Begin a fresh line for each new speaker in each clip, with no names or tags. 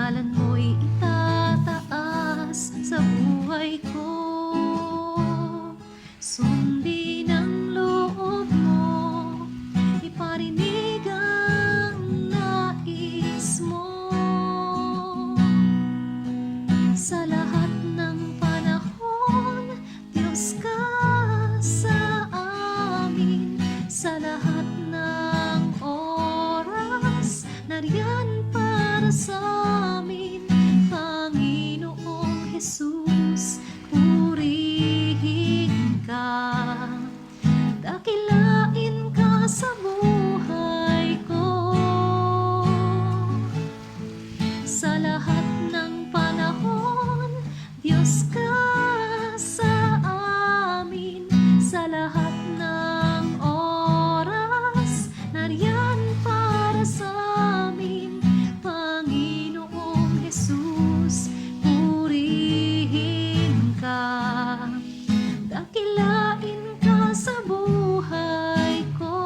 Ngalan mo'y itataas sa buhay ko. Sundin ang loob mo, iparinig ang nais mo. Sa lahat ng panahon, Diyos ka sa amin. Sa lahat ng oras, nariyan para sa amin. Panginoong Jesus, purihin ka. Dakilain ka sa buhay ko. Sa lahat ng panahon, Diyos ka sa amin. Sa lahat ng oras, nariyan para sa amin. Panginoong Jesus, purihin ka. Dakilain ka sa buhay ko.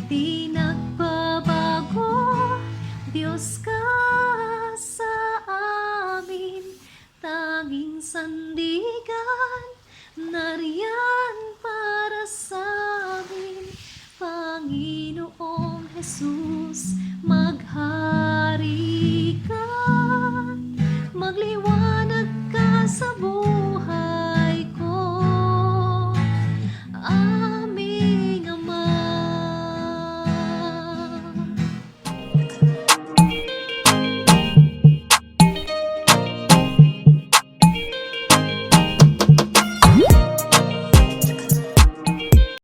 Di nagbabago, Diyos ka sa amin. Tanging sandigan, nariyan para sa amin. Panginoong Jesus, maghari